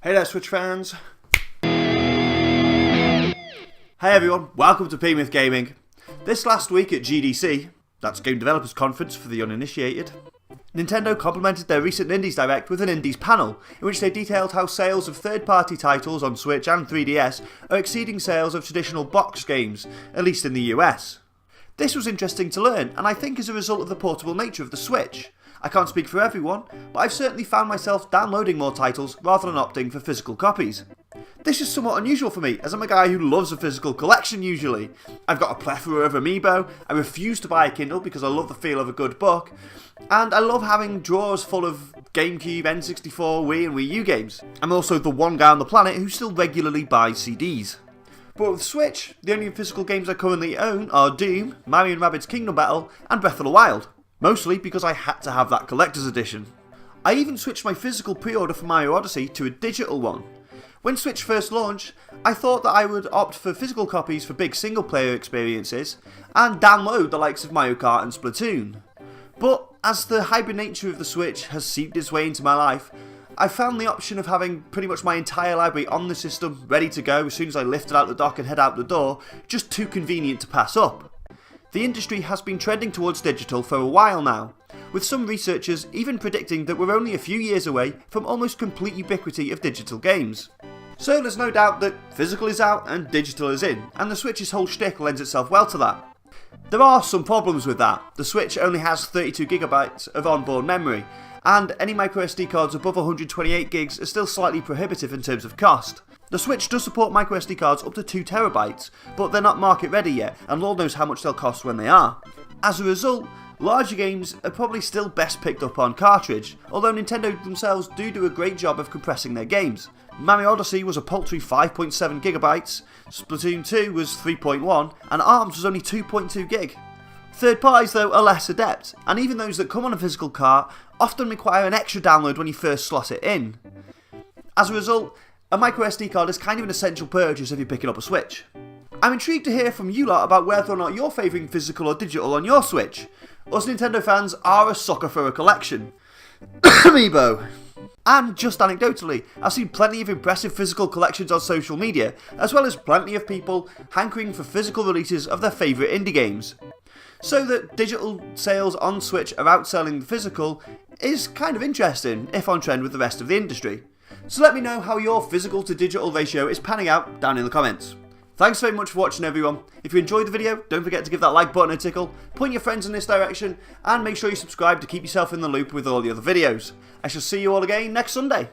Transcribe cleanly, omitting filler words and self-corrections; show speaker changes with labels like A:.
A: Hey there, Switch fans. Hey everyone, welcome to Plymouth Gaming. This last week at GDC, that's Game Developers Conference for the uninitiated, Nintendo complemented their recent Indies Direct with an Indies panel, in which they detailed how sales of third-party titles on Switch and 3DS are exceeding sales of traditional box games, at least in the US. This was interesting to learn, and I think as a result of the portable nature of the Switch. I can't speak for everyone, but I've certainly found myself downloading more titles rather than opting for physical copies. This is somewhat unusual for me, as I'm a guy who loves a physical collection usually. I've got a plethora of Amiibo, I refuse to buy a Kindle because I love the feel of a good book, and I love having drawers full of GameCube, N64, Wii and Wii U games. I'm also the one guy on the planet who still regularly buys CDs. But with Switch, the only physical games I currently own are Doom, Mario & Rabbids Kingdom Battle and Breath of the Wild. Mostly because I had to have that collector's edition. I even switched my physical pre-order for Mario Odyssey to a digital one. When Switch first launched, I thought that I would opt for physical copies for big single player experiences and download the likes of Mario Kart and Splatoon. But as the hybrid nature of the Switch has seeped its way into my life, I found the option of having pretty much my entire library on the system ready to go as soon as I lifted out the dock and head out the door just too convenient to pass up. The industry has been trending towards digital for a while now, with some researchers even predicting that we're only a few years away from almost complete ubiquity of digital games. So there's no doubt that physical is out and digital is in, and the Switch's whole shtick lends itself well to that. There are some problems with that. The Switch only has 32GB of onboard memory, and any microSD cards above 128GB are still slightly prohibitive in terms of cost. The Switch does support microSD cards up to 2TB, but they're not market ready yet, and Lord knows how much they'll cost when they are. As a result, larger games are probably still best picked up on cartridge, although Nintendo themselves do a great job of compressing their games. Mario Odyssey was a paltry 5.7GB, Splatoon 2 was 3.1, and ARMS was only 2.2GB. Third parties though are less adept, and even those that come on a physical cart often require an extra download when you first slot it in. As a result, a microSD card is kind of an essential purchase if you're picking up a Switch. I'm intrigued to hear from you lot about whether or not you're favouring physical or digital on your Switch. Us Nintendo fans are a sucker for a collection. Amiibo! And just anecdotally, I've seen plenty of impressive physical collections on social media, as well as plenty of people hankering for physical releases of their favourite indie games. So that digital sales on Switch are outselling the physical is kind of interesting, if on trend with the rest of the industry. So let me know how your physical to digital ratio is panning out down in the comments. Thanks very much for watching everyone. If you enjoyed the video, don't forget to give that like button a tickle, point your friends in this direction, and make sure you subscribe to keep yourself in the loop with all the other videos. I shall see you all again next Sunday.